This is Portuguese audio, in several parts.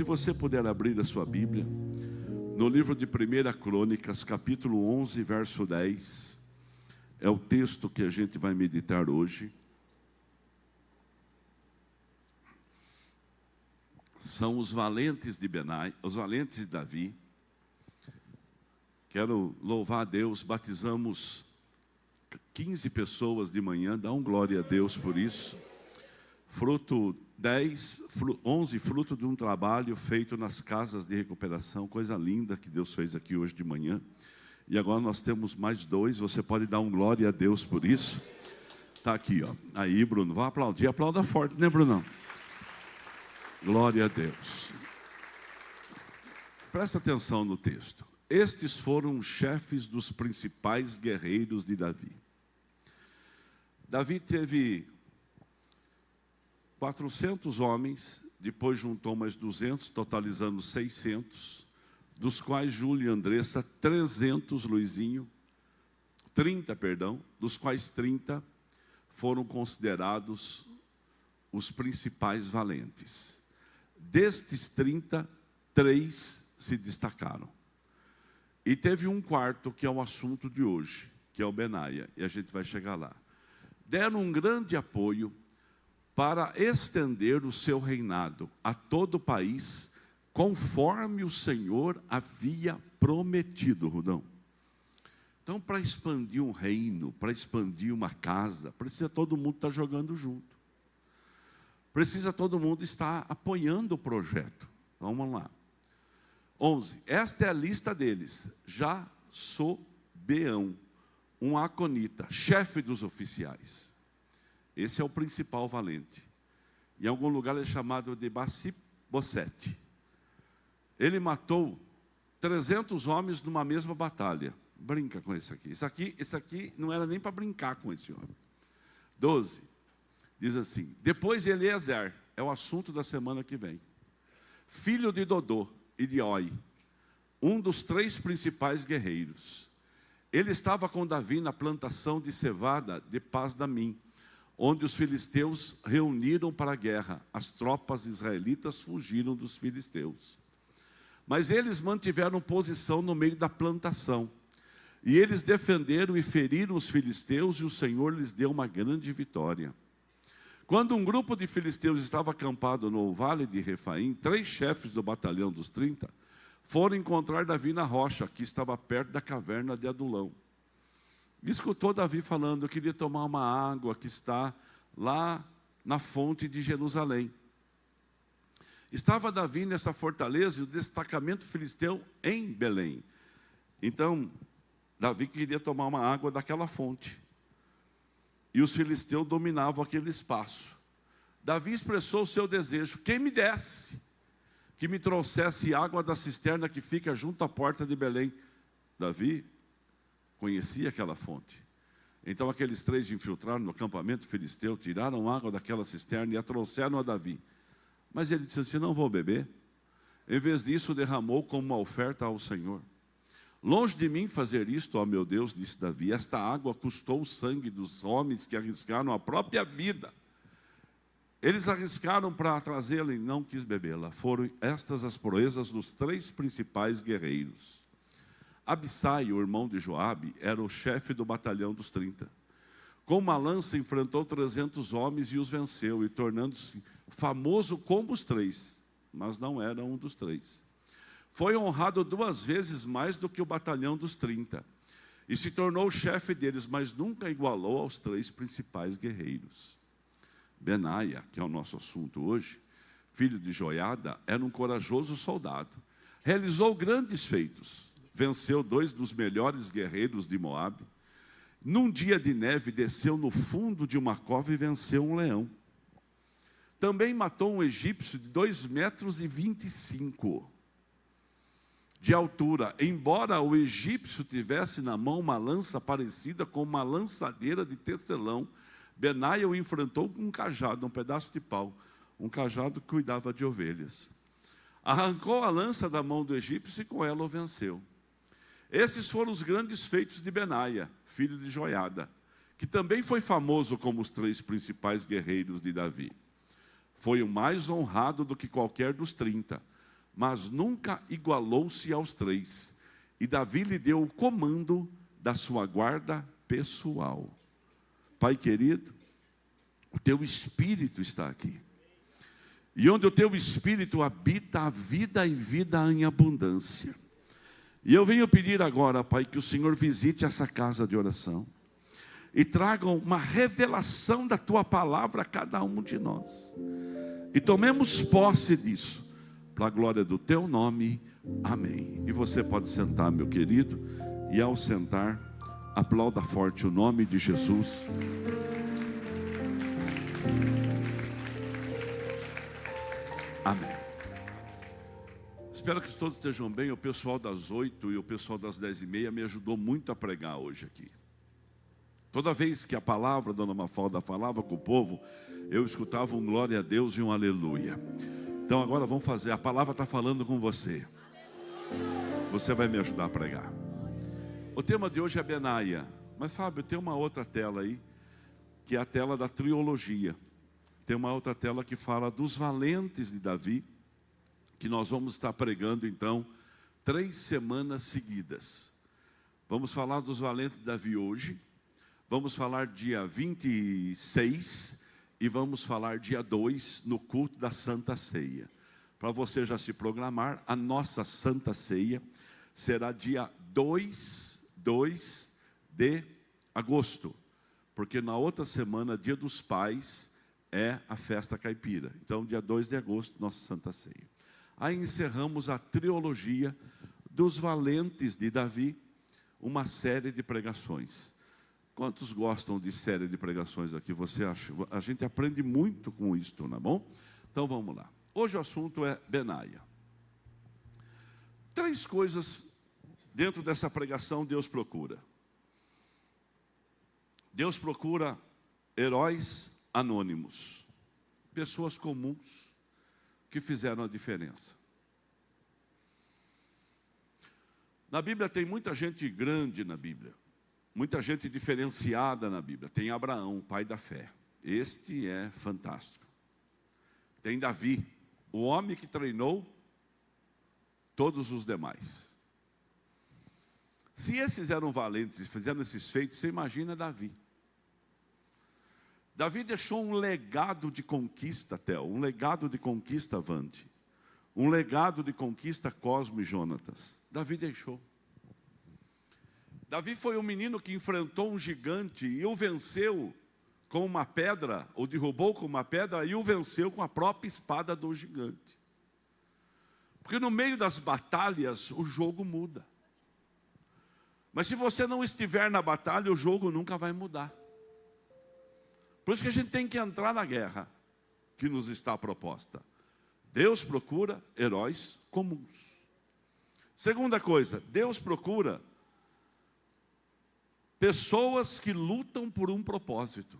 Se você puder abrir a sua Bíblia, no livro de 1 Crônicas, capítulo 11, verso 10, é o texto que a gente vai meditar hoje. São os valentes de Benai, os valentes de Davi. Quero louvar a Deus, batizamos 15 pessoas de manhã, dá um glória a Deus por isso. 11 fruto de um trabalho feito nas casas de recuperação, coisa linda que Deus fez aqui hoje de manhã. E agora nós temos mais 2, você pode dar um glória a Deus por isso. Está aqui, ó. Aí, Bruno, vai aplaudir, aplauda forte, né, Brunão? Glória a Deus. Presta atenção no texto. Estes foram os chefes dos principais guerreiros de Davi. Davi teve 400 homens, depois juntou mais 200, totalizando 600, dos quais Júlio e Andressa, 300, Luizinho, 30, dos quais 30 foram considerados os principais valentes. Destes 30, 3 se destacaram. E teve um quarto, que é o assunto de hoje, que é o Benaia, e a gente vai chegar lá. Deram um grande apoio para estender o seu reinado a todo o país, conforme o Senhor havia prometido, Rudão. Então, para expandir um reino, para expandir uma casa, precisa todo mundo estar jogando junto. Precisa todo mundo estar apoiando o projeto. Vamos lá. 11. Esta é a lista deles. Jasobeão, um aconita, chefe dos oficiais. Esse é o principal valente. Em algum lugar é chamado de Bacibosete. Ele matou 300 homens numa mesma batalha. Brinca com esse aqui. Esse aqui não era nem para brincar com esse homem. 12. Diz assim: depois Eliezer, é o assunto da semana que vem, filho de Dodô e de Oi, um dos 3 principais guerreiros. Ele estava com Davi na plantação de cevada de Paz-damim, onde os filisteus reuniram para a guerra. As tropas israelitas fugiram dos filisteus. Mas eles mantiveram posição no meio da plantação. E eles defenderam e feriram os filisteus, e o Senhor lhes deu uma grande vitória. Quando um grupo de filisteus estava acampado no vale de Refaim, 3 chefes do batalhão dos 30 foram encontrar Davi na rocha, que estava perto da caverna de Adulão. E escutou Davi falando: eu queria tomar uma água que está lá na fonte de Jerusalém. Estava Davi nessa fortaleza e o destacamento filisteu em Belém. Então, Davi queria tomar uma água daquela fonte. E os filisteus dominavam aquele espaço. Davi expressou o seu desejo: quem me desse, que me trouxesse água da cisterna que fica junto à porta de Belém. Davi conhecia aquela fonte. Então aqueles 3 infiltraram no acampamento filisteu, tiraram água daquela cisterna e a trouxeram a Davi. Mas ele disse assim: não vou beber. Em vez disso, derramou como uma oferta ao Senhor. Longe de mim fazer isto, ó meu Deus, disse Davi. Esta água custou o sangue dos homens que arriscaram a própria vida. Eles arriscaram para trazê-la e não quis bebê-la. Foram estas as proezas dos 3 principais guerreiros. Abissai, o irmão de Joabe, era o chefe do batalhão dos 30. Com uma lança enfrentou 300 homens e os venceu, e tornando-se famoso como os 3, mas não era um dos 3. Foi honrado 2 vezes mais do que o batalhão dos 30, e se tornou o chefe deles, mas nunca igualou aos 3 principais guerreiros. Benaia, que é o nosso assunto hoje, filho de Joiada, era um corajoso soldado. Realizou grandes feitos. Venceu 2 dos melhores guerreiros de Moabe. Num dia de neve, desceu no fundo de uma cova e venceu um leão. Também matou um egípcio de 2,25 metros de altura. Embora o egípcio tivesse na mão uma lança parecida com uma lançadeira de tecelão, Benaia o enfrentou com um cajado, um pedaço de pau. Um cajado que cuidava de ovelhas. Arrancou a lança da mão do egípcio e com ela o venceu. Esses foram os grandes feitos de Benaia, filho de Joiada, que também foi famoso como os 3 principais guerreiros de Davi. Foi o mais honrado do que qualquer dos 30, mas nunca igualou-se aos 3. E Davi lhe deu o comando da sua guarda pessoal. Pai querido, o teu Espírito está aqui. E onde o teu Espírito habita a vida e vida em abundância. E eu venho pedir agora, Pai, que o Senhor visite essa casa de oração. E traga uma revelação da tua palavra a cada um de nós. E tomemos posse disso, para a glória do teu nome. Amém. E você pode sentar, meu querido. E ao sentar, aplauda forte o nome de Jesus. Amém. Espero que todos estejam bem. O pessoal das 8 e o pessoal das 10h30 me ajudou muito a pregar hoje aqui. Toda vez que a palavra, Dona Mafalda, falava com o povo, eu escutava um glória a Deus e um aleluia. Então agora vamos fazer, a palavra está falando com você. Você vai me ajudar a pregar. O tema de hoje é Benaia. Mas Fábio, tem uma outra tela aí, que é a tela da trilogia. Tem uma outra tela que fala dos valentes de Davi, que nós vamos estar pregando então 3 semanas seguidas. Vamos falar dos valentes de Davi hoje. Vamos falar dia 26 e vamos falar dia 2 no culto da Santa Ceia. Para você já se programar, a nossa Santa Ceia será dia 2 de agosto. Porque na outra semana, dia dos pais, é a festa caipira. Então, dia 2 de agosto, nossa Santa Ceia. Aí encerramos a trilogia dos valentes de Davi, uma série de pregações. Quantos gostam de série de pregações aqui? Você acha? A gente aprende muito com isso, não é bom? Então vamos lá. Hoje o assunto é Benaia. 3 coisas dentro dessa pregação Deus procura. Deus procura heróis anônimos, pessoas comuns que fizeram a diferença. Na Bíblia tem muita gente grande na Bíblia. Muita gente diferenciada na Bíblia. Tem Abraão, pai da fé. Este é fantástico. Tem Davi, o homem que treinou todos os demais. Se esses eram valentes e fizeram esses feitos, você imagina Davi. Davi deixou um legado de conquista, Theo, um legado de conquista, Vande. Um legado de conquista, Cosmo e Jonatas. Davi deixou. Davi foi um menino que enfrentou um gigante e o venceu com uma pedra, ou derrubou com uma pedra, e o venceu com a própria espada do gigante. Porque no meio das batalhas, o jogo muda. Mas se você não estiver na batalha, o jogo nunca vai mudar. Por isso que a gente tem que entrar na guerra que nos está proposta. Deus procura heróis comuns. Segunda coisa, Deus procura pessoas que lutam por um propósito.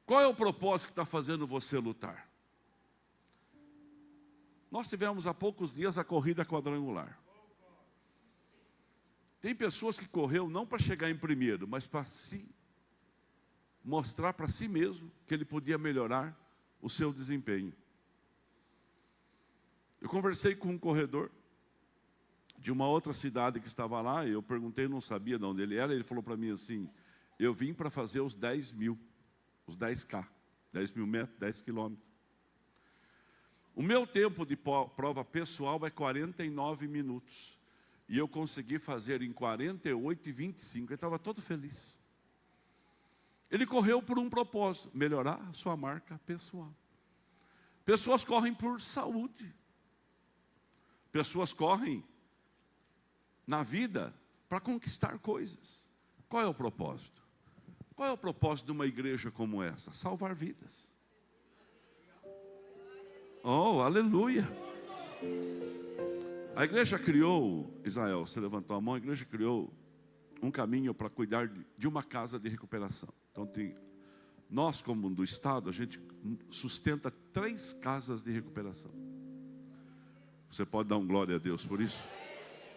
Qual é o propósito que está fazendo você lutar? Nós tivemos há poucos dias a corrida quadrangular. Tem pessoas que correu não para chegar em primeiro, mas para mostrar para si mesmo que ele podia melhorar o seu desempenho. Eu conversei com um corredor de uma outra cidade que estava lá, eu perguntei, não sabia de onde ele era, ele falou para mim assim, eu vim para fazer os 10 mil, os 10K, 10 mil metros, 10 quilômetros. O meu tempo de prova pessoal é 49 minutos, e eu consegui fazer em 48:25, ele estava todo feliz. Ele correu por um propósito, melhorar a sua marca pessoal. Pessoas correm por saúde. Pessoas correm na vida para conquistar coisas. Qual é o propósito? Qual é o propósito de uma igreja como essa? Salvar vidas. Oh, aleluia! A igreja criou, Israel, você levantou a mão, a igreja criou um caminho para cuidar de uma casa de recuperação. Então, nós, como do Estado, a gente sustenta 3 casas de recuperação. Você pode dar um glória a Deus por isso?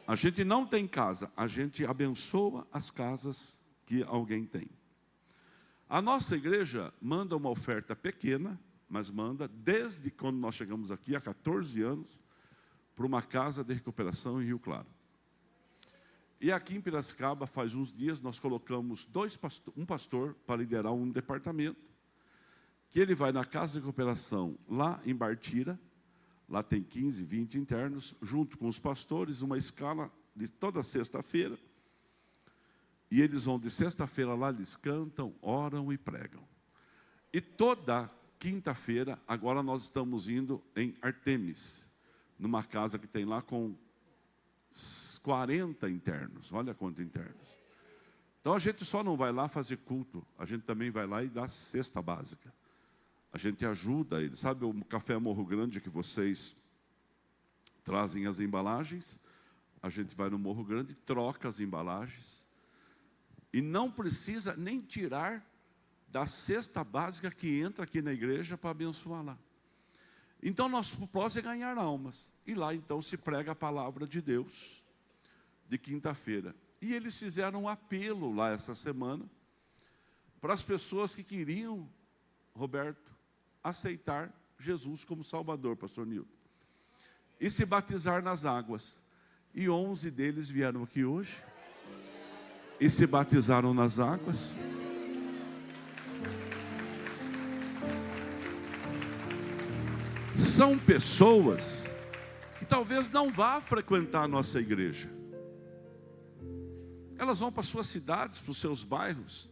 A gente não tem casa, a gente abençoa as casas que alguém tem. A nossa igreja manda uma oferta pequena, mas manda, desde quando nós chegamos aqui, há 14 anos, para uma casa de recuperação em Rio Claro. E aqui em Piracicaba, faz uns dias, nós colocamos um pastor para liderar um departamento, que ele vai na casa de recuperação lá em Bartira, lá tem 15, 20 internos, junto com os pastores, uma escala de toda sexta-feira, e eles vão de sexta-feira lá, eles cantam, oram e pregam. E toda quinta-feira, agora nós estamos indo em Artemis, numa casa que tem lá com 40 internos, olha quantos internos. Então a gente só não vai lá fazer culto, a gente também vai lá e dá cesta básica. A gente ajuda eles. Sabe o Café Morro Grande que vocês trazem as embalagens? A gente vai no Morro Grande, troca as embalagens. E não precisa nem tirar da cesta básica que entra aqui na igreja para abençoar lá. Então nosso propósito é ganhar almas. E lá então se prega a palavra de Deus, de quinta-feira. E eles fizeram um apelo lá essa semana, para as pessoas que queriam, Roberto, aceitar Jesus como Salvador, pastor Nilton, e se batizar nas águas. E 11 deles vieram aqui hoje, e se batizaram nas águas. São pessoas que talvez não vá frequentar a nossa igreja. Elas vão para suas cidades, para os seus bairros,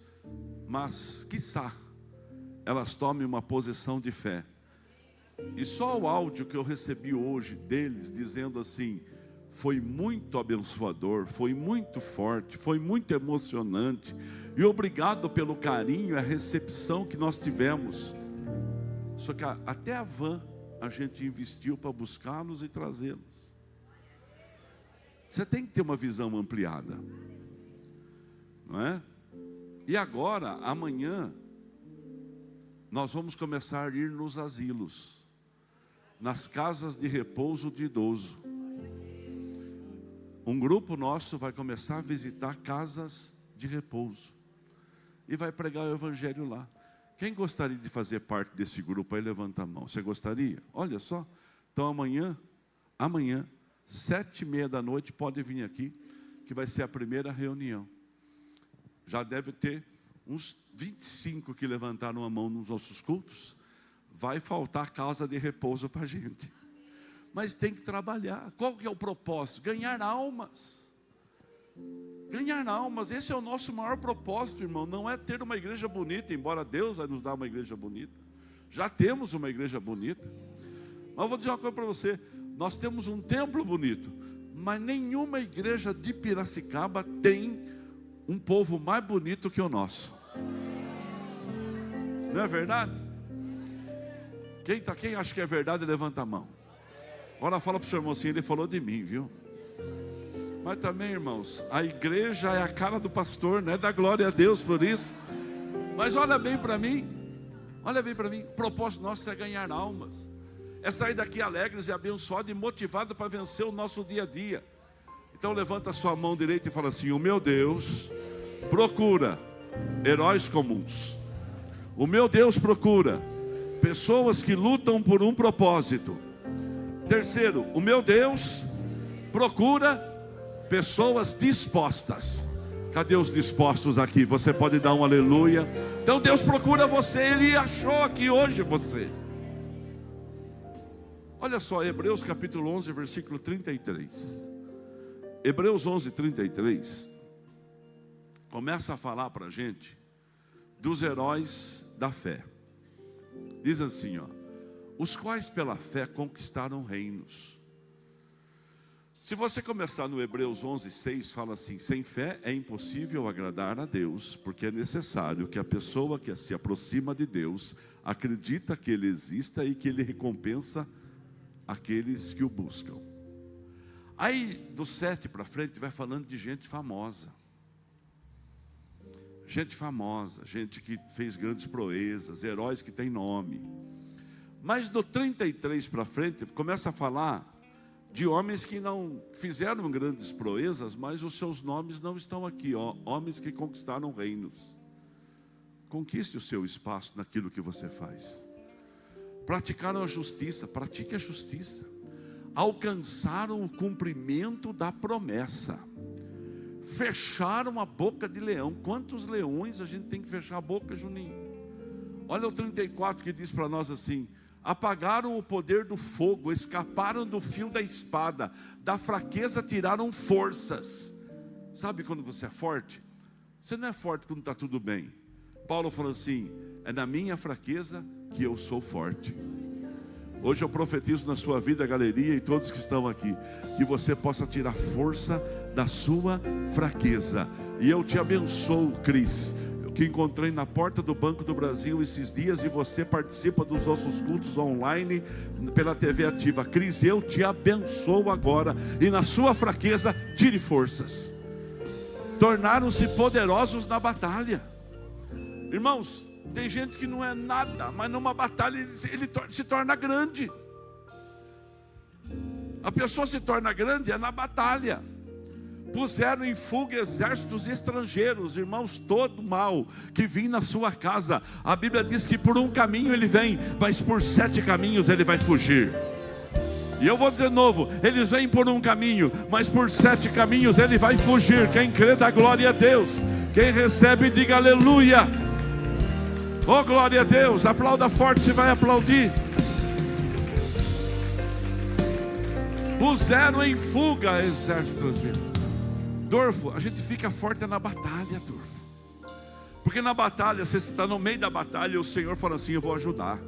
mas, quiçá, elas tomem uma posição de fé. E só o áudio que eu recebi hoje deles, dizendo assim, foi muito abençoador, foi muito forte, foi muito emocionante, e obrigado pelo carinho e a recepção que nós tivemos. Só que até a van a gente investiu para buscá-los e trazê-los. Você tem que ter uma visão ampliada, não é? E agora, amanhã, nós vamos começar a ir nos asilos, nas casas de repouso de idoso. Um grupo nosso vai começar a visitar casas de repouso e vai pregar o evangelho lá. Quem gostaria de fazer parte desse grupo aí, levanta a mão. Você gostaria? Olha só. Então amanhã, 7h30 da noite, pode vir aqui, que vai ser a primeira reunião. Já deve ter uns 25 que levantaram a mão nos nossos cultos. Vai faltar casa de repouso para a gente. Mas tem que trabalhar. Qual que é o propósito? Ganhar almas. Ganhar almas, esse é o nosso maior propósito, irmão. Não é ter uma igreja bonita, embora Deus vai nos dar uma igreja bonita. Já temos uma igreja bonita. Mas eu vou dizer uma coisa para você. Nós temos um templo bonito, mas nenhuma igreja de Piracicaba tem um povo mais bonito que o nosso. Não é verdade? Quem acha que é verdade, levanta a mão. Agora fala para o seu irmão assim, ele falou de mim, viu? Mas também, irmãos, a igreja é a cara do pastor, né? Dá glória a Deus por isso. Mas olha bem para mim, o propósito nosso é ganhar almas. É sair daqui alegres e abençoados e motivados para vencer o nosso dia a dia. Então levanta a sua mão direita e fala assim, o meu Deus procura heróis comuns. O meu Deus procura pessoas que lutam por um propósito. Terceiro, o meu Deus procura pessoas dispostas. Cadê os dispostos aqui? Você pode dar um aleluia. Então Deus procura você, Ele achou aqui hoje você. Olha só, Hebreus capítulo 11, versículo 33. Hebreus 11, 33 começa a falar para a gente dos heróis da fé. Diz assim, ó, os quais pela fé conquistaram reinos. Se você começar no Hebreus 11, 6, fala assim, sem fé é impossível agradar a Deus, porque é necessário que a pessoa que se aproxima de Deus acredita que Ele exista e que Ele recompensa aqueles que o buscam. Aí do 7 para frente vai falando de gente famosa. Gente famosa, gente que fez grandes proezas, heróis que têm nome. Mas do 33 para frente começa a falar de homens que não fizeram grandes proezas, mas os seus nomes não estão aqui, ó, homens que conquistaram reinos. Conquiste o seu espaço naquilo que você faz. Praticaram a justiça, pratique a justiça. alcançaram o cumprimento da promessa. Fecharam a boca de leão. Quantos leões a gente tem que fechar a boca, Juninho? Olha o 34 que diz para nós assim: apagaram o poder do fogo, escaparam do fio da espada, da fraqueza tiraram forças. Sabe quando você é forte? Você não é forte quando está tudo bem. Paulo falou assim: é na minha fraqueza que eu sou forte. Hoje eu profetizo na sua vida, galeria, e todos que estão aqui, que você possa tirar força da sua fraqueza. E eu te abençoo, Cris, que encontrei na porta do Banco do Brasil esses dias, e você participa dos nossos cultos online pela TV Ativa. Cris, eu te abençoo agora, e na sua fraqueza tire forças. Tornaram-se poderosos na batalha. Irmãos, tem gente que não é nada, mas numa batalha ele se torna grande. A pessoa se torna grande na batalha. Puseram em fuga exércitos estrangeiros, irmãos, todo mal que vinha na sua casa. A Bíblia diz que por um caminho ele vem, mas por 7 caminhos ele vai fugir. E eu vou dizer de novo: eles vêm por um caminho, mas por 7 caminhos ele vai fugir. Quem crê dá glória a Deus. Quem recebe diga aleluia. Oh, glória a Deus. Aplauda forte se vai aplaudir. Puseram em fuga exército estrangeiro. Dorfo, a gente fica forte na batalha, Dorfo. Porque na batalha, você está no meio da batalha e o Senhor fala assim: eu vou ajudar.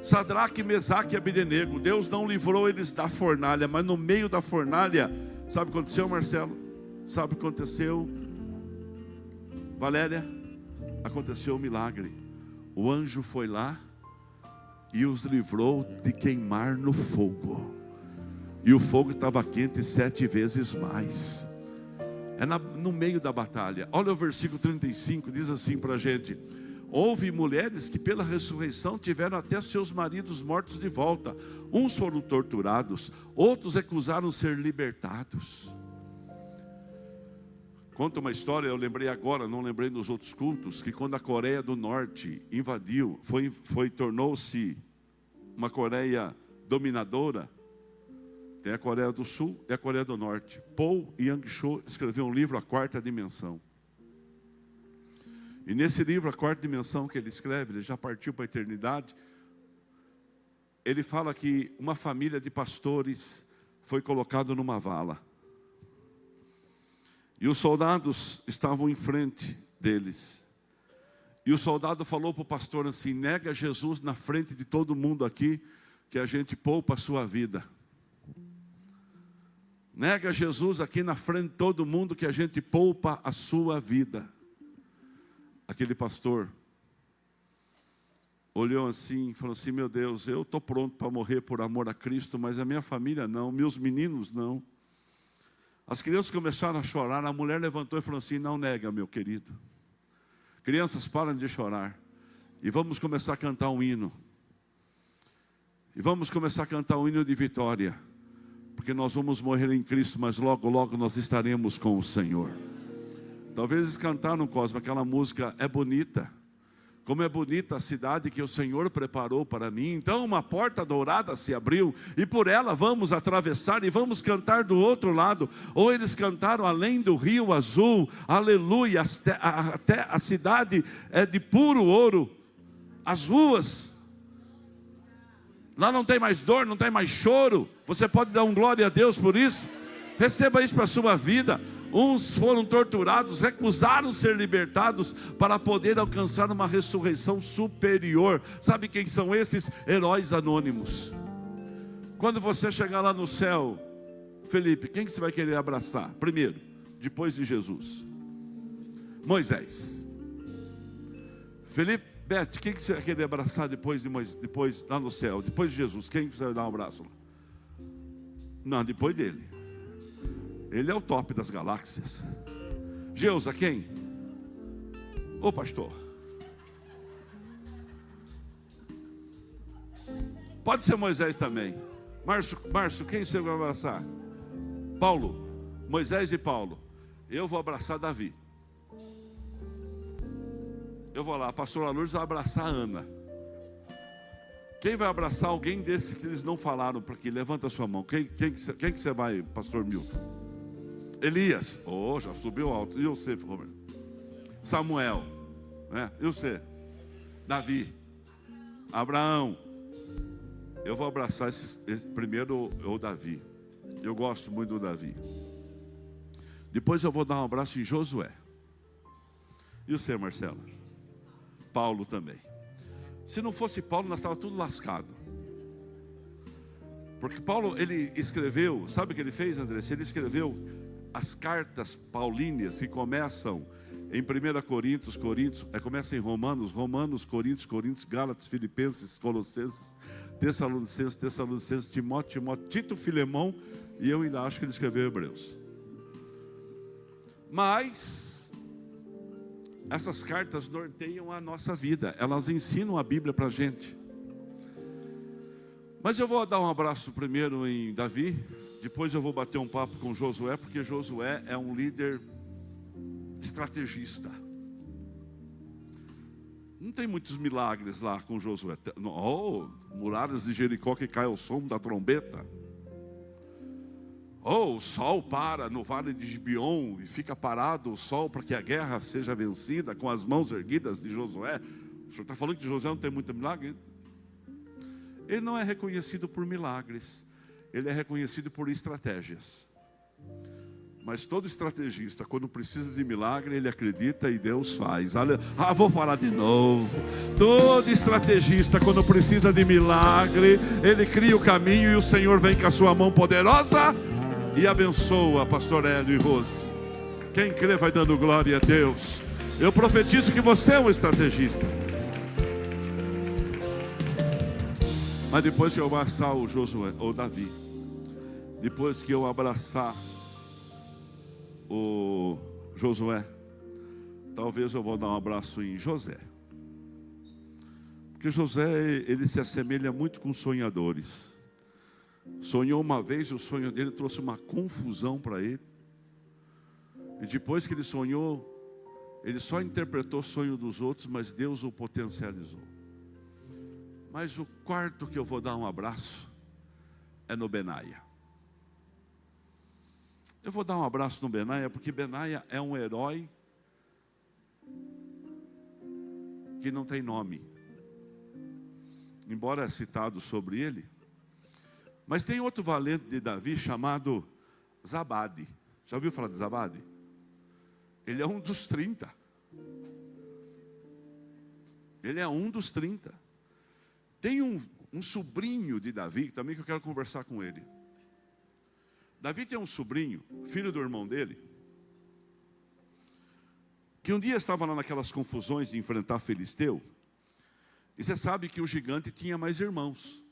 Sadraque, Mesaque e Abdenego, Deus não livrou eles da fornalha, mas no meio da fornalha, sabe o que aconteceu, Marcelo? Sabe o que aconteceu, Valéria? Aconteceu um milagre. O anjo foi lá e os livrou de queimar no fogo. E o fogo estava quente 7 vezes mais. É no meio da batalha. Olha o versículo 35, diz assim para a gente: houve mulheres que pela ressurreição tiveram até seus maridos mortos de volta. Uns foram torturados, outros recusaram ser libertados. Conta uma história, eu lembrei agora, não lembrei nos outros cultos, que quando a Coreia do Norte invadiu, tornou-se uma Coreia dominadora. Tem a Coreia do Sul e a Coreia do Norte. Paul Yang-cho escreveu um livro, A Quarta Dimensão. E nesse livro, A Quarta Dimensão, que ele escreve, ele já partiu para a eternidade. Ele fala que uma família de pastores foi colocada numa vala. E os soldados estavam em frente deles. E o soldado falou para o pastor assim: nega Jesus na frente de todo mundo aqui, que a gente poupa a sua vida. Nega Jesus aqui na frente de todo mundo, que a gente poupa a sua vida. Aquele pastor olhou assim e falou assim: meu Deus, eu estou pronto para morrer por amor a Cristo, mas a minha família não, meus meninos não. As crianças começaram a chorar, a mulher levantou e falou assim: não nega, meu querido. Crianças, parem de chorar. E vamos começar a cantar um hino. E vamos começar a cantar um hino de vitória. Porque nós vamos morrer em Cristo, mas logo, logo nós estaremos com o Senhor. Talvez eles cantaram, Cosma, aquela música É Bonita. Como é bonita a cidade que o Senhor preparou para mim. Então uma porta dourada se abriu, e por ela vamos atravessar e vamos cantar do outro lado. Ou eles cantaram além do rio azul, aleluia, até a cidade é de puro ouro. As ruas, lá não tem mais dor, não tem mais choro. Você pode dar um glória a Deus por isso? Receba isso para a sua vida. Uns foram torturados, recusaram ser libertados para poder alcançar uma ressurreição superior. Sabe quem são esses? Heróis anônimos. Quando você chegar lá no céu, Felipe, quem que você vai querer abraçar? Primeiro, depois de Jesus? Moisés. Felipe, Beth, quem que você vai querer abraçar depois lá no céu? Depois de Jesus, quem que você vai dar um abraço lá? Não, depois dele. Ele é o top das galáxias. Geusa, quem? Ô pastor. Pode ser Moisés também. Márcio, quem você vai abraçar? Paulo. Moisés e Paulo. Eu vou abraçar Davi. Eu vou lá, a pastora Lourdes vai abraçar a Ana. Quem vai abraçar alguém desses que eles não falaram para aqui? Levanta a sua mão. Quem que você vai, pastor Milton? Elias. Oh, já subiu alto. E você, Roberto? Samuel. E você? Davi. Abraão. Eu vou abraçar primeiro o Davi. Eu gosto muito do Davi. Depois eu vou dar um abraço em Josué. E você, Marcelo? Paulo também. Se não fosse Paulo, nós estávamos tudo lascado. Porque Paulo, ele escreveu, sabe o que ele fez, André? Ele escreveu as cartas paulíneas que começam em 1 Coríntios, começa em Romanos, Coríntios, Gálatas, Filipenses, Colossenses, Tessalonicenses, Timóteo, Tito, Filemão, e eu ainda acho que ele escreveu Hebreus. Mas essas cartas norteiam a nossa vida, elas ensinam a Bíblia para a gente. Mas eu vou dar um abraço primeiro em Davi, depois eu vou bater um papo com Josué, porque Josué é um líder estrategista. Não tem muitos milagres lá com Josué. Muralhas de Jericó que cai ao som da trombeta. O sol para no vale de Gibeon e fica parado o sol para que a guerra seja vencida com as mãos erguidas de Josué. O senhor está falando que Josué não tem muito milagre? Ele não é reconhecido por milagres, ele é reconhecido por estratégias. Mas todo estrategista, quando precisa de milagre, ele acredita e Deus faz. Vou falar de novo. Todo estrategista, quando precisa de milagre, ele cria o caminho e o Senhor vem com a sua mão poderosa e abençoa, pastor Hélio e Rose. Quem crê vai dando glória a Deus. Eu profetizo que você é um estrategista. Mas depois que eu abraçar o Josué, ou Davi, depois que eu abraçar o Josué, talvez eu vou dar um abraço em José. Porque José, ele se assemelha muito com sonhadores. Sonhou uma vez, o sonho dele trouxe uma confusão para ele. E depois que ele sonhou, ele só interpretou o sonho dos outros, mas Deus o potencializou. Mas o quarto que eu vou dar um abraço é no Benaia. Eu vou dar um abraço no Benaia, porque Benaia é um herói que não tem nome. Embora é citado sobre ele. Mas tem outro valente de Davi chamado Zabade. Já ouviu falar de Zabade? Ele é um dos 30. Ele é um dos 30. Tem um sobrinho de Davi também que eu quero conversar com ele. Davi tem um sobrinho, filho do irmão dele, que um dia estava lá naquelas confusões de enfrentar Filisteu. E você sabe que o gigante tinha mais irmãos.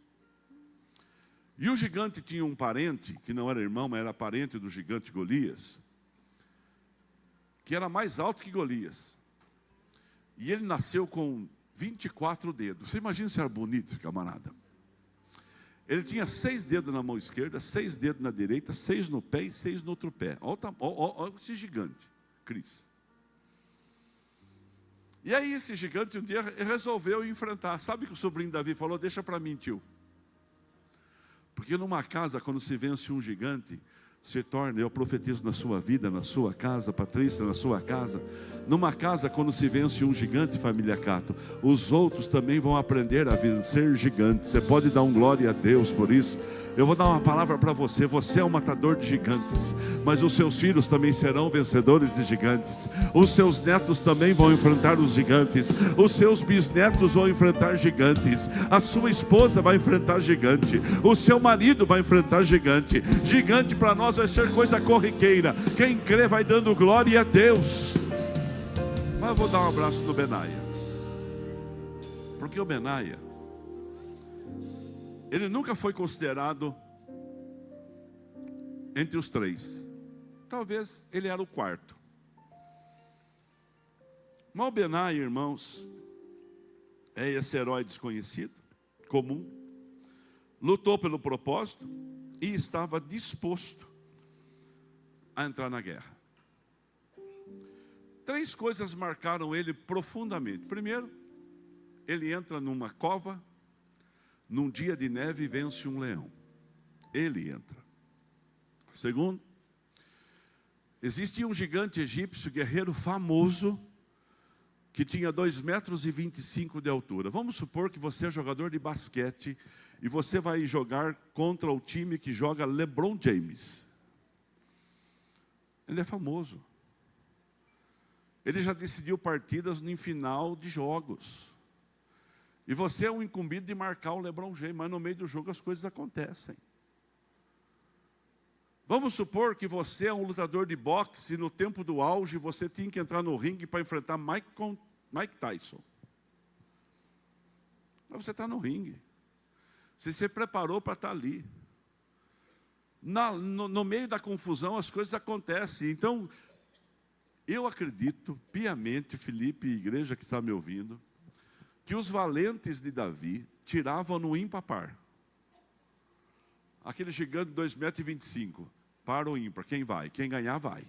E o gigante tinha um parente, que não era irmão, mas era parente do gigante Golias, que era mais alto que Golias. E ele nasceu com 24 dedos. Você imagina se era bonito esse camarada. Ele tinha 6 dedos na mão esquerda, 6 dedos na direita, 6 no pé e 6 no outro pé. Olha esse gigante, Cris. E aí esse gigante um dia resolveu enfrentar. Sabe o que o sobrinho Davi falou? Deixa para mim, tio. Porque numa casa, quando se vence um gigante, se torna, eu profetizo na sua vida, na sua casa, Patrícia, na sua casa. Numa casa, quando se vence um gigante, família Cato, os outros também vão aprender a vencer gigantes. Você pode dar um glória a Deus por isso? Eu vou dar uma palavra para você. Você é um matador de gigantes, mas os seus filhos também serão vencedores de gigantes. Os seus netos também vão enfrentar os gigantes. Os seus bisnetos vão enfrentar gigantes. A sua esposa vai enfrentar gigante. O seu marido vai enfrentar gigante. Gigante para nós vai ser coisa corriqueira. Quem crê vai dando glória a Deus. Mas eu vou dar um abraço no Benaia, porque o Benaia, ele nunca foi considerado entre os 3. Talvez ele era o 4. Mas o Benaia, irmãos, é esse herói desconhecido, comum, lutou pelo propósito e estava disposto a entrar na guerra. 3 coisas marcaram ele profundamente. Primeiro, ele entra numa cova, num dia de neve, vence um leão. Ele entra. Segundo, existia um gigante egípcio, guerreiro famoso, que tinha 2,25 metros de altura. Vamos supor que você é jogador de basquete e você vai jogar contra o time que joga LeBron James. Ele é famoso. Ele já decidiu partidas em final de jogos. E você é um incumbido de marcar o LeBron James, mas no meio do jogo as coisas acontecem. Vamos supor que você é um lutador de boxe e no tempo do auge você tinha que entrar no ringue para enfrentar Mike Tyson. Mas você está no ringue. Você se preparou para estar ali. No meio da confusão as coisas acontecem. Então, eu acredito piamente, Felipe e igreja que está me ouvindo, que os valentes de Davi tiravam no ímpar par. Aquele gigante de 2,25 metros, para o ímpar, quem vai? Quem ganhar vai.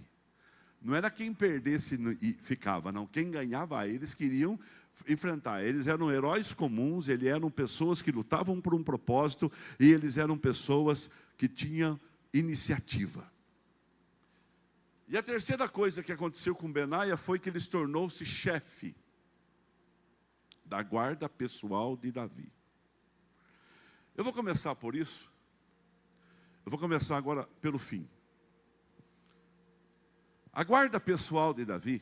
Não era quem perdesse e ficava, não. Quem ganhar vai. Eles queriam enfrentar. Eles eram heróis comuns, eles eram pessoas que lutavam por um propósito e eles eram pessoas que tinham iniciativa. E a terceira coisa que aconteceu com Benaia foi que ele tornou-se chefe da guarda pessoal de Davi. Eu vou começar por isso. Eu vou começar agora pelo fim. A guarda pessoal de Davi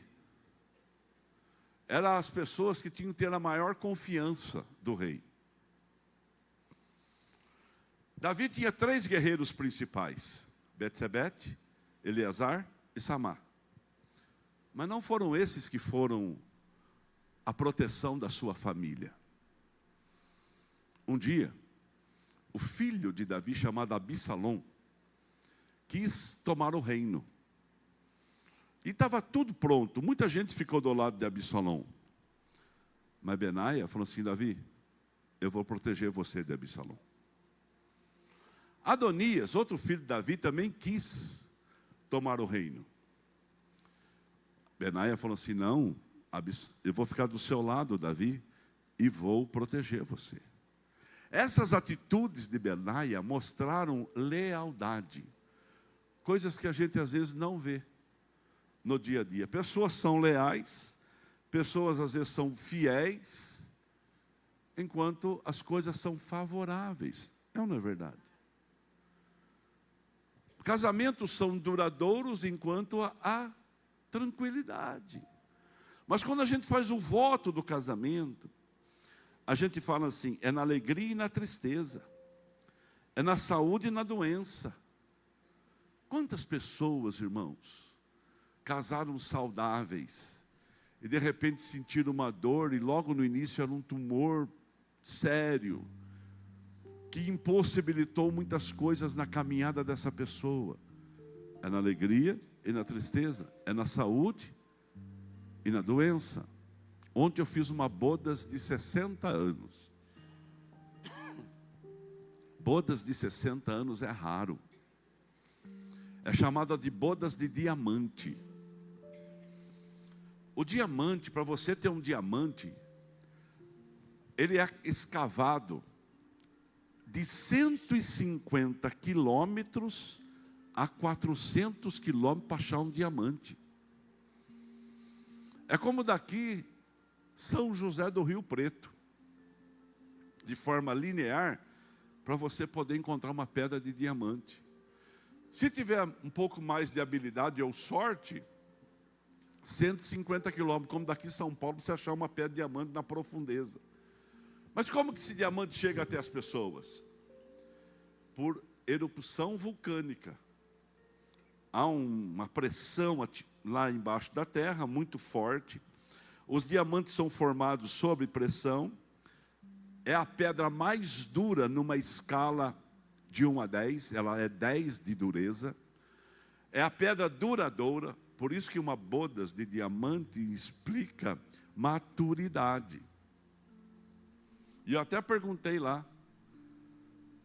eram as pessoas que tinham que ter a maior confiança do rei. Davi tinha 3 guerreiros principais: Betsebete, Eleazar e Samar. Mas não foram esses que foram a proteção da sua família. Um dia, o filho de Davi, chamado Absalom, quis tomar o reino. E estava tudo pronto. Muita gente ficou do lado de Absalom. Mas Benaia falou assim: Davi, eu vou proteger você de Absalom. Adonias, outro filho de Davi, também quis tomar o reino. Benaia falou assim: não, eu vou ficar do seu lado, Davi, e vou proteger você. Essas atitudes de Benaia mostraram lealdade. Coisas que a gente às vezes não vê no dia a dia. Pessoas são leais, pessoas às vezes são fiéis, enquanto as coisas são favoráveis. É ou não é verdade? Casamentos são duradouros enquanto há tranquilidade. Mas quando a gente faz o voto do casamento, a gente fala assim: é na alegria e na tristeza, é na saúde e na doença. Quantas pessoas, irmãos, casaram saudáveis e de repente sentiram uma dor e logo no início era um tumor sério que impossibilitou muitas coisas na caminhada dessa pessoa. É na alegria e na tristeza, é na saúde e na doença. Ontem eu fiz uma bodas de 60 anos. Bodas de 60 anos é raro. É chamada de bodas de diamante. O diamante, para você ter um diamante, ele é escavado de 150 quilômetros a 400 quilômetros para achar um diamante. É como daqui São José do Rio Preto, de forma linear, para você poder encontrar uma pedra de diamante. Se tiver um pouco mais de habilidade ou sorte, 150 quilômetros, como daqui São Paulo, você achar uma pedra de diamante na profundeza. Mas como que esse diamante chega até as pessoas? Por erupção vulcânica. Há uma pressão lá embaixo da terra, muito forte. Os diamantes são formados sob pressão. É a pedra mais dura numa escala de 1 a 10. Ela é 10 de dureza. É a pedra duradoura. Por isso que uma bodas de diamante explica maturidade. E eu até perguntei lá,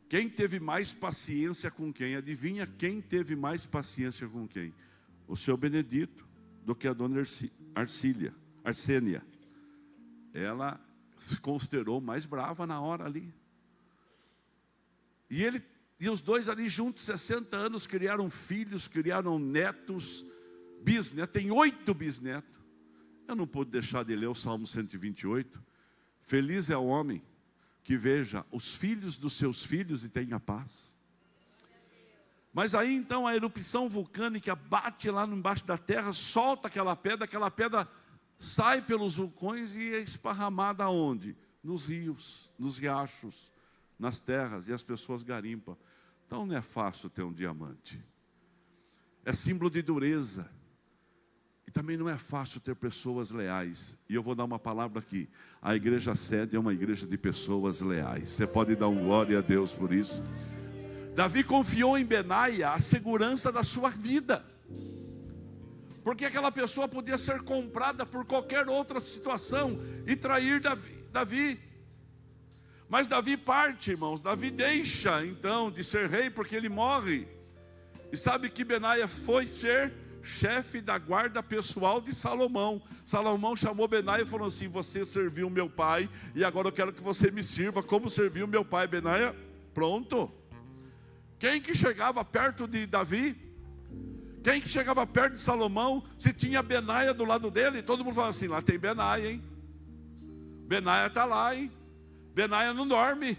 quem teve mais paciência com quem? Adivinha quem teve mais paciência com quem? O seu Benedito, do que a dona Arsênia. Ela se considerou mais brava na hora ali. E os dois ali juntos, 60 anos, criaram filhos, criaram netos, bisnetos, tem 8 bisnetos. Eu não pude deixar de ler o Salmo 128. Feliz é o homem que veja os filhos dos seus filhos e tenha paz. Mas aí então a erupção vulcânica bate lá embaixo da terra, solta aquela pedra sai pelos vulcões e é esparramada aonde? Nos rios, nos riachos, nas terras, e as pessoas garimpam. Então não é fácil ter um diamante. É símbolo de dureza. E também não é fácil ter pessoas leais. E eu vou dar uma palavra aqui. A igreja sede é uma igreja de pessoas leais. Você pode dar um glória a Deus por isso? Davi confiou em Benaia a segurança da sua vida. Porque aquela pessoa podia ser comprada por qualquer outra situação e trair Davi. Mas Davi parte, irmãos. Davi deixa então de ser rei porque ele morre. E sabe que Benaia foi ser chefe da guarda pessoal de Salomão. Salomão chamou Benaia e falou assim: você serviu meu pai e agora eu quero que você me sirva como serviu meu pai. Benaia, pronto. Quem que chegava perto de Davi? Quem que chegava perto de Salomão? Se tinha Benaia do lado dele, todo mundo falava assim: lá tem Benaia, hein? Benaia está lá, hein? Benaia não dorme.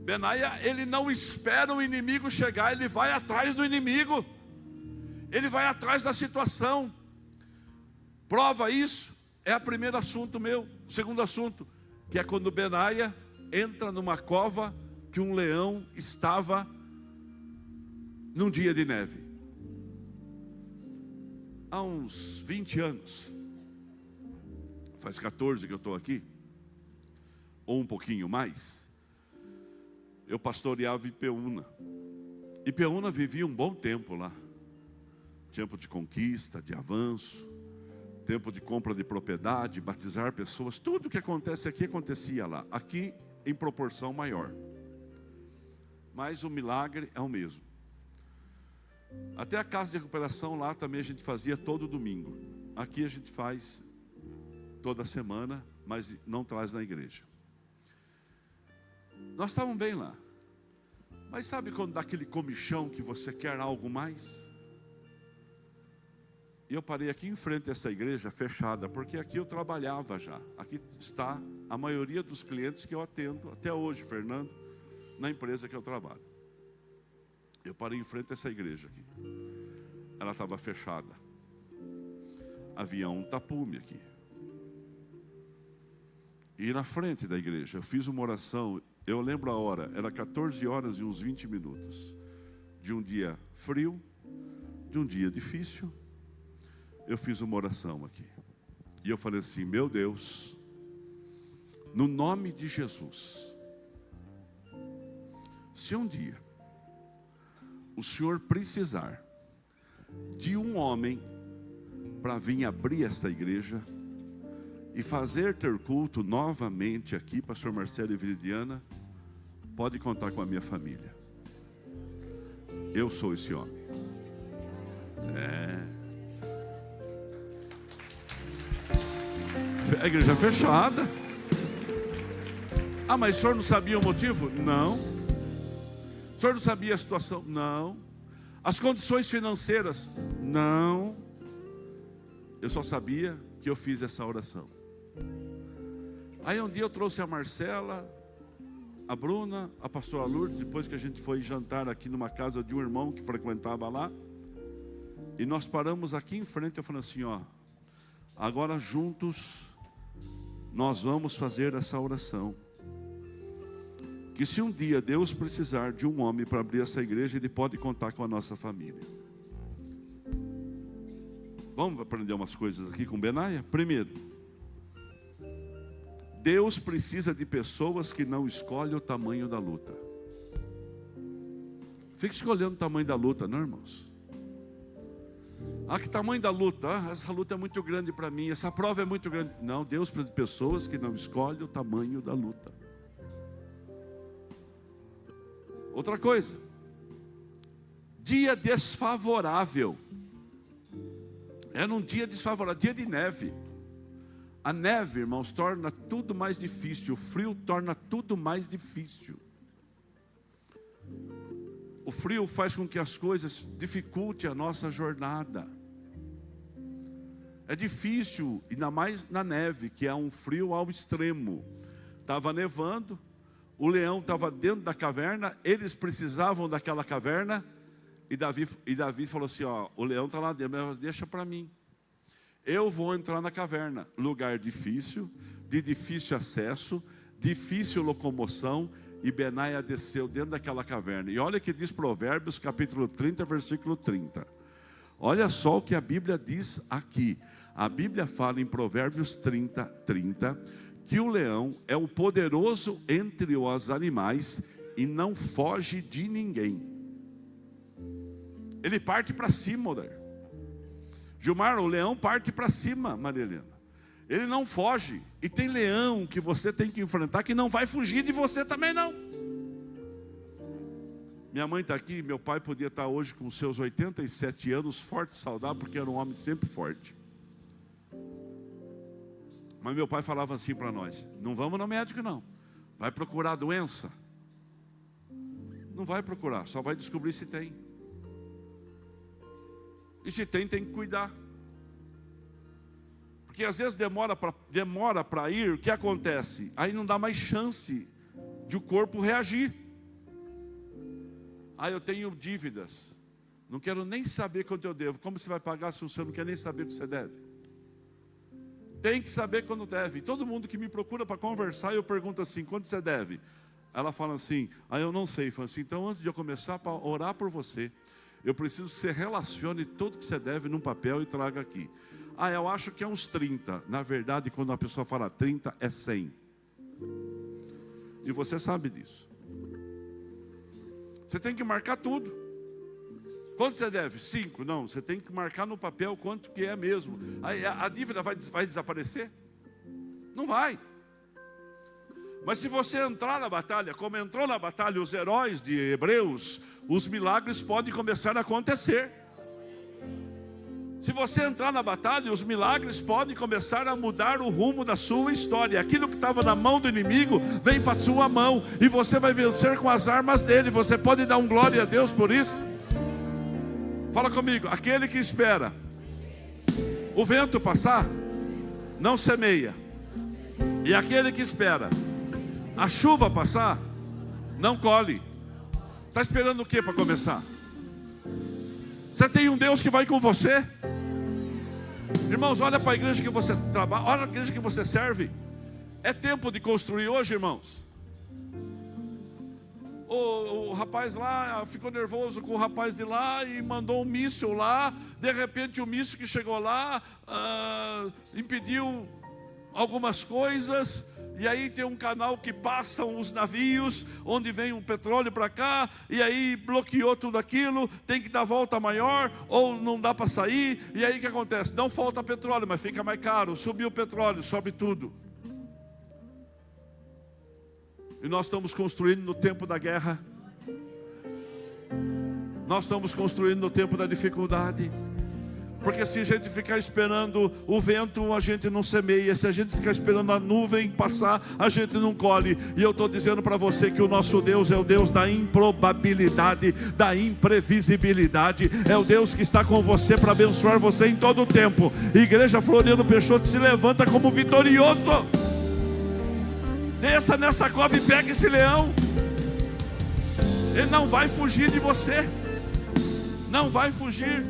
Benaia, ele não espera o inimigo chegar, ele vai atrás do inimigo. Ele vai atrás da situação. Prova isso é o primeiro assunto meu. O segundo assunto, que é quando Benaia entra numa cova que um leão estava num dia de neve. Há uns 20 anos, faz 14 que eu estou aqui, ou um pouquinho mais, eu pastoreava Ipeúna. Ipeúna vivia um bom tempo lá. Tempo de conquista, de avanço, tempo de compra de propriedade, batizar pessoas. Tudo que acontece aqui acontecia lá. Aqui em proporção maior. Mas o milagre é o mesmo. Até a casa de recuperação lá também a gente fazia todo domingo. Aqui a gente faz toda semana, mas não traz na igreja. Nós estávamos bem lá. Mas sabe quando dá aquele comichão que você quer algo mais? E eu parei aqui em frente a essa igreja fechada, porque aqui eu trabalhava já. Aqui está a maioria dos clientes que eu atendo até hoje, Fernando, na empresa que eu trabalho. Eu parei em frente a essa igreja aqui. Ela estava fechada. Havia um tapume aqui. E na frente da igreja eu fiz uma oração. Eu lembro a hora, era 14 horas e uns 20 minutos. De um dia frio, de um dia difícil. Eu fiz uma oração aqui. E eu falei assim: meu Deus, no nome de Jesus, se um dia o Senhor precisar de um homem para vir abrir esta igreja e fazer ter culto novamente aqui, pastor Marcelo e Viridiana, pode contar com a minha família. Eu sou esse homem. A igreja fechada. Ah, mas o senhor não sabia o motivo? Não. O senhor não sabia a situação? Não. As condições financeiras? Não. Eu só sabia que eu fiz essa oração. Aí um dia eu trouxe a Marcela, a Bruna, a pastora Lourdes, depois que a gente foi jantar aqui numa casa de um irmão que frequentava lá. E nós paramos aqui em frente, eu falei assim: ó, agora juntos nós vamos fazer essa oração. Que se um dia Deus precisar de um homem para abrir essa igreja, Ele pode contar com a nossa família. Vamos aprender umas coisas aqui com Benaia? Primeiro, Deus precisa de pessoas que não escolhem o tamanho da luta. Fica escolhendo o tamanho da luta, não, irmãos? Ah, que tamanho da luta? Ah, essa luta é muito grande para mim, essa prova é muito grande. Não, Deus precisa de pessoas que não escolhem o tamanho da luta. Outra coisa, dia desfavorável. Era um dia desfavorável, dia de neve. A neve, irmãos, torna tudo mais difícil. O frio torna tudo mais difícil. O frio faz com que as coisas dificultem a nossa jornada. É difícil, ainda mais na neve, que é um frio ao extremo. Estava nevando, o leão estava dentro da caverna, eles precisavam daquela caverna, e Davi falou assim, ó, o leão está lá dentro, mas deixa para mim. Eu vou entrar na caverna. Lugar difícil, de difícil acesso, difícil locomoção, e Benaia desceu dentro daquela caverna. E olha o que diz Provérbios, capítulo 30, versículo 30. Olha só o que a Bíblia diz aqui. A Bíblia fala em Provérbios 30, 30, que o leão é o poderoso entre os animais e não foge de ninguém. Ele parte para cima, Odair. Gilmar, o leão parte para cima, Maria Helena. Ele não foge. E tem leão que você tem que enfrentar que não vai fugir de você também não. Minha mãe está aqui, meu pai podia estar hoje com seus 87 anos, forte e saudável, porque era um homem sempre forte. Mas meu pai falava assim para nós, não vamos no médico não. Vai procurar a doença? Não vai procurar, só vai descobrir se tem. E se tem que cuidar. Porque às vezes demora para ir, o que acontece? Aí não dá mais chance de o corpo reagir. Eu tenho dívidas, não quero nem saber quanto eu devo. Como você vai pagar se você não quer nem saber o que você deve? Tem que saber quando deve. Todo mundo que me procura para conversar, eu pergunto assim, quanto você deve? Ela fala assim, eu não sei. Fala assim, então antes de eu começar a orar por você, eu preciso que você relacione tudo que você deve num papel e traga aqui. Eu acho que é uns 30. Na verdade, quando a pessoa fala 30, é 100. E você sabe disso. Você tem que marcar tudo. Quanto você deve? 5. Não, você tem que marcar no papel quanto que é mesmo. A dívida vai desaparecer? Não vai. Mas se você entrar na batalha, como entrou na batalha os heróis de Hebreus, os milagres podem começar a acontecer. Se você entrar na batalha, os milagres podem começar a mudar o rumo da sua história. Aquilo que estava na mão do inimigo, vem para a sua mão. E você vai vencer com as armas dele. Você pode dar um glória a Deus por isso? Fala comigo, aquele que espera o vento passar, não semeia. E aquele que espera a chuva passar, não colhe. Está esperando o que para começar? Você tem um Deus que vai com você? Irmãos, olha para a igreja que você trabalha, olha a igreja que você serve. É tempo de construir hoje, irmãos. O rapaz lá ficou nervoso com o rapaz de lá e mandou um míssil lá. De repente o míssil que chegou lá impediu algumas coisas. E aí tem um canal que passam os navios, onde vem o petróleo para cá, e aí bloqueou tudo aquilo, tem que dar volta maior, ou não dá para sair. E aí o que acontece? Não falta petróleo, mas fica mais caro. Subiu o petróleo, sobe tudo. E nós estamos construindo no tempo da guerra. Nós estamos construindo no tempo da dificuldade. Porque se a gente ficar esperando o vento, a gente não semeia. Se a gente ficar esperando a nuvem passar, a gente não colhe. E eu estou dizendo para você que o nosso Deus é o Deus da improbabilidade, da imprevisibilidade. É o Deus que está com você para abençoar você em todo o tempo. Igreja Floriano Peixoto, se levanta como vitorioso. Desça nessa cova e pega esse leão. Ele não vai fugir de você. Não vai fugir.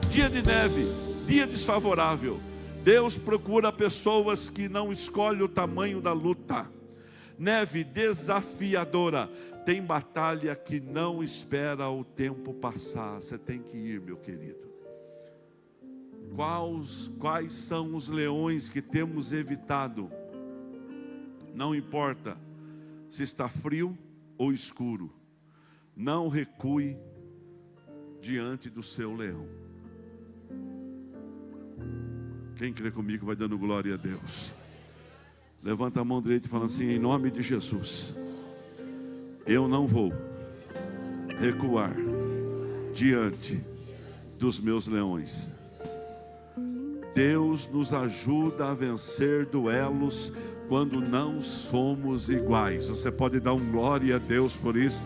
Dia de neve, dia desfavorável. Deus procura pessoas que não escolhem o tamanho da luta. Neve desafiadora. Tem batalha que não espera o tempo passar. Você tem que ir, meu querido. Quais são os leões que temos evitado? Não importa se está frio ou escuro. Não recue diante do seu leão. Quem crê comigo vai dando glória a Deus. Levanta a mão direita e fala assim: em nome de Jesus, eu não vou recuar diante dos meus leões. Deus nos ajuda a vencer duelos quando não somos iguais. Você pode dar um glória a Deus por isso?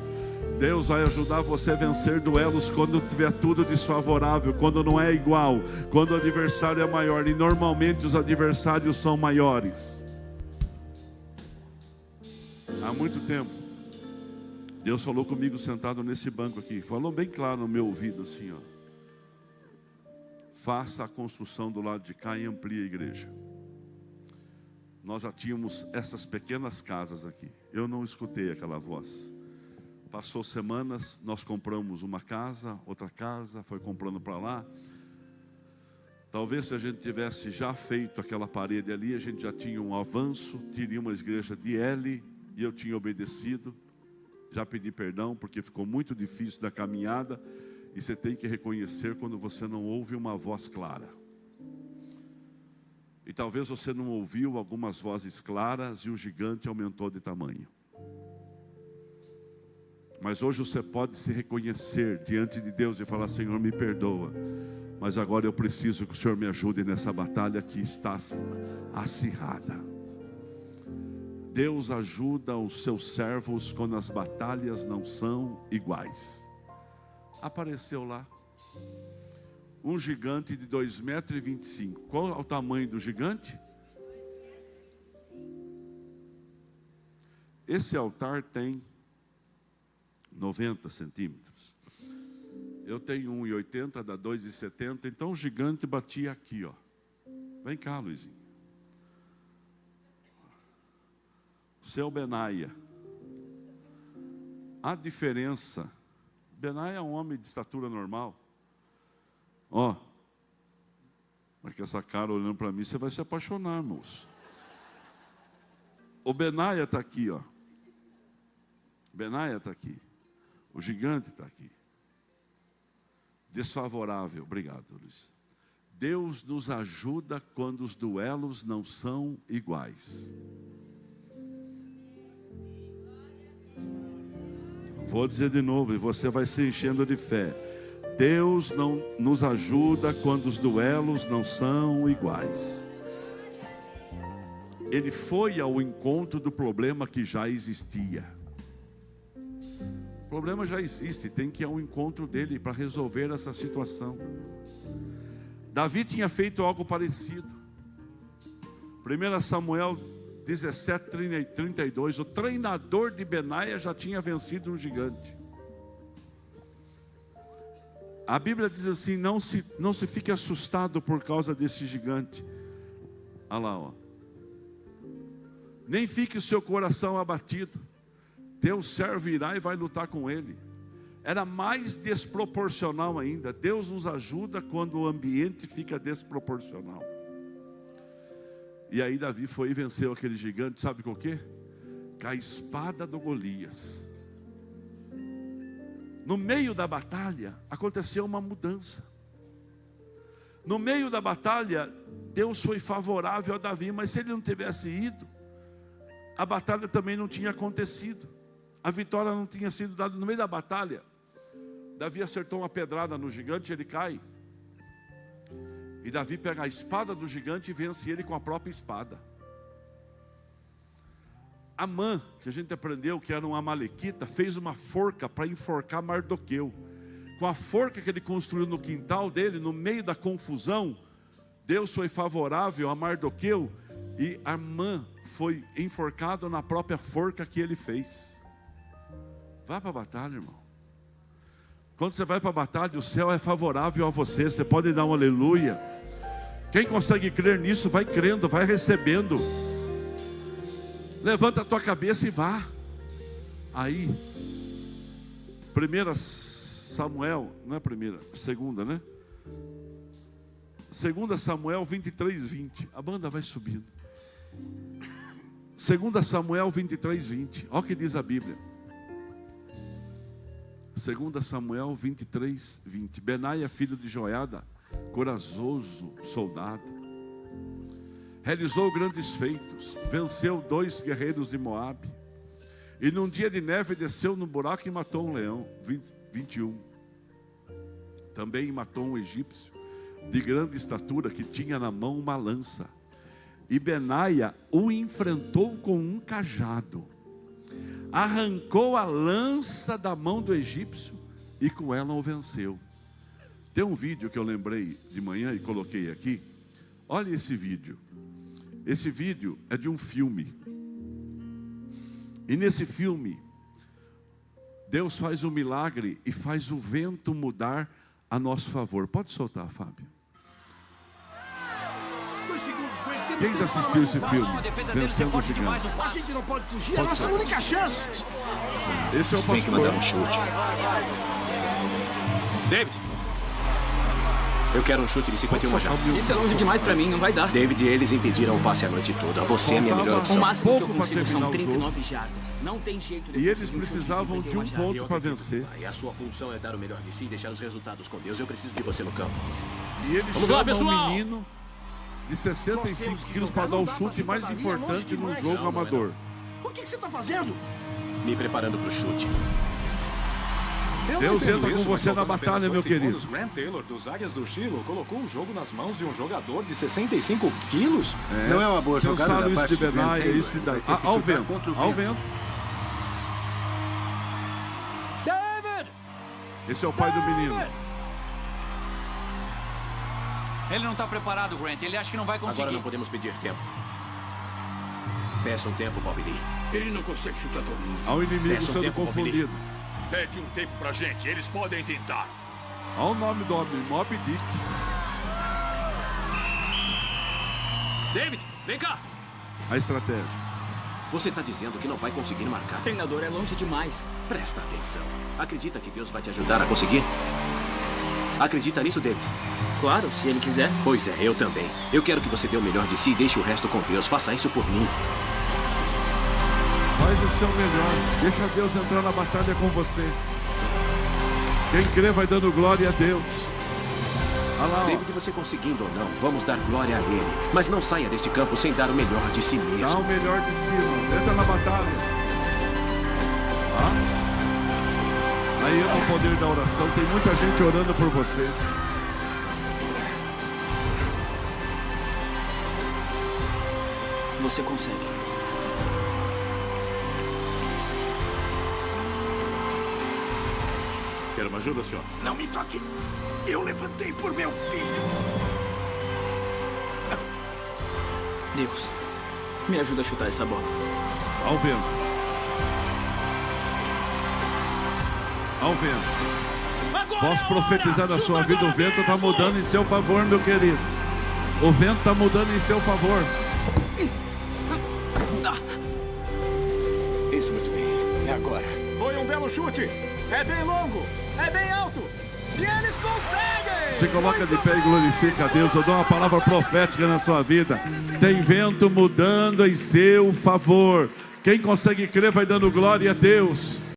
Deus vai ajudar você a vencer duelos quando tiver tudo desfavorável, quando não é igual, quando o adversário é maior. E normalmente os adversários são maiores. Há muito tempo, Deus falou comigo sentado nesse banco aqui. Falou bem claro no meu ouvido assim, ó. Faça a construção do lado de cá e amplie a igreja. Nós já tínhamos essas pequenas casas aqui. Eu não escutei aquela voz. Passou semanas, nós compramos uma casa, outra casa, foi comprando para lá. Talvez se a gente tivesse já feito aquela parede ali, a gente já tinha um avanço, teria uma igreja de L, e eu tinha obedecido. Já pedi perdão, porque ficou muito difícil da caminhada, e você tem que reconhecer quando você não ouve uma voz clara. E talvez você não ouviu algumas vozes claras, e o gigante aumentou de tamanho. Mas hoje você pode se reconhecer diante de Deus e falar: Senhor, me perdoa, mas agora eu preciso que o Senhor me ajude nessa batalha que está acirrada. Deus ajuda os seus servos quando as batalhas não são iguais. Apareceu lá um gigante de 2,25 m. Qual é o tamanho do gigante? Esse altar tem 90 centímetros. Eu tenho 1,80, dá 2,70. Então o gigante batia aqui, ó. Vem cá, Luizinho. Seu Benaia. A diferença. Benaia é um homem de estatura normal. Ó. Mas com essa cara olhando para mim, você vai se apaixonar, moço. O Benaia está aqui, ó. Benaia está aqui. O gigante está aqui. Desfavorável. Obrigado, Luiz. Deus nos ajuda quando os duelos não são iguais. Vou dizer de novo e você vai se enchendo de fé. Deus não nos ajuda quando os duelos não são iguais. Ele foi ao encontro do problema que já existia. O problema já existe, tem que ir ao encontro dele para resolver essa situação. Davi tinha feito algo parecido. 1 Samuel 17:32, o treinador de Benaia já tinha vencido um gigante. A Bíblia diz assim: não se fique assustado por causa desse gigante. Olha lá, ó. Nem fique o seu coração abatido. Teu servo irá e vai lutar com ele. Era mais desproporcional ainda. Deus nos ajuda quando o ambiente fica desproporcional. E aí Davi foi e venceu aquele gigante, sabe com o quê? Com a espada do Golias. No meio da batalha, aconteceu uma mudança. No meio da batalha, Deus foi favorável a Davi, mas se ele não tivesse ido, a batalha também não tinha acontecido. A vitória não tinha sido dada. No meio da batalha, Davi acertou uma pedrada no gigante, ele cai. E Davi pega a espada do gigante e vence ele com a própria espada. Amã, que a gente aprendeu que era um amalequita, fez uma forca para enforcar Mardoqueu. Com a forca que ele construiu no quintal dele, no meio da confusão, Deus foi favorável a Mardoqueu e Amã foi enforcado na própria forca que ele fez. Vá para a batalha, irmão. Quando você vai para a batalha, o céu é favorável a você. Você pode dar um aleluia. Quem consegue crer nisso, vai crendo, vai recebendo. Levanta a tua cabeça e vá. Aí, 1 Samuel, não é primeira, segunda, né? 2 Samuel 23:20. A banda vai subindo. 2 Samuel 23:20. Olha o que diz a Bíblia. 2 Samuel 23:20. Benaia, filho de Joiada, corajoso soldado, realizou grandes feitos, venceu 2 guerreiros de Moabe, e num dia de neve desceu no buraco e matou um leão. 21. Também matou um egípcio de grande estatura que tinha na mão uma lança, e Benaia o enfrentou com um cajado. arrancou a lança da mão do egípcio e com ela o venceu. Tem um vídeo que eu lembrei de manhã e coloquei aqui. Olha esse vídeo. Esse vídeo é de um filme. E nesse filme, Deus faz um milagre e faz o vento mudar a nosso favor. Pode soltar, Fábio. Quem já assistiu esse filme? Vencendo os Gigantes. A gente não pode fugir, é a nossa única chance. Esse é o Tem que pastor. mandar um chute. David, eu quero um chute de 51 jardas. Isso é longe demais pra mim, não vai dar. David, eles impediram o passe a noite toda. Você é a minha melhor O opção. máximo que eu pouco pra consigo são terminar o 39 jardas. Não tem jeito de E eu eles conseguir um chute de precisavam de 51 um jardas. ponto para vencer. E a sua função é dar o melhor de si e deixar os resultados com Deus. Eu preciso de você no campo. E eles Vamos lá, chamam pessoal! um menino de 65 quilos para dar o chute mais importante num jogo amador. O que você tá fazendo? Me preparando para o chute. Deus entra com você na batalha, meu querido. Grant Taylor, dos Águias do Shiloh, colocou o jogo nas mãos de um jogador de 65 quilos. Não é uma boa jogada Cansaram da isso parte de do Grant Benaia, Taylor. isso de Vai ter que ao chutar vento, contra o ao vento. vento. David! Esse é o pai do menino. Ele não tá preparado, Grant. Ele acha que não vai Agora conseguir. não podemos pedir tempo. Peça um tempo, Bob Lee. Ele não consegue chutar tão longe. Há um inimigo Peça um sendo tempo, Bob confundido. Pede um tempo pra gente, eles podem tentar. Olha o nome do homem, Moby Dick. David, vem cá. A estratégia. Você está dizendo que não vai conseguir marcar. Treinador, é longe demais. Presta atenção. Acredita que Deus vai te ajudar a conseguir? Acredita nisso, David? Claro, se ele quiser. Pois é, eu também. Eu quero que você dê o melhor de si e deixe o resto com Deus. Faça isso por mim. Faz o seu melhor. Deixa Deus entrar na batalha com você. Quem crê vai dando glória a Deus. Olha lá, ó. David, você conseguindo ou não, vamos dar glória a Ele. Mas não saia deste campo sem dar o melhor de si Dá mesmo. o melhor de si, irmão. Entra na batalha. Aí entra o poder da oração. Tem muita gente orando por você. Você consegue. Quer uma ajuda, senhor? Não me toque. Eu levantei por meu filho. Deus, me ajuda a chutar essa bola. Ao vento. Ao vento. Posso profetizar na sua vida, o vento está mudando em seu favor, meu querido. O vento está mudando em seu favor. Isso, muito bem. É agora. Foi um belo chute. É bem longo, é bem alto. E eles conseguem! Se coloca de pé e glorifica a Deus. Eu dou uma palavra profética na sua vida. Tem vento mudando em seu favor. Quem consegue crer vai dando glória a Deus.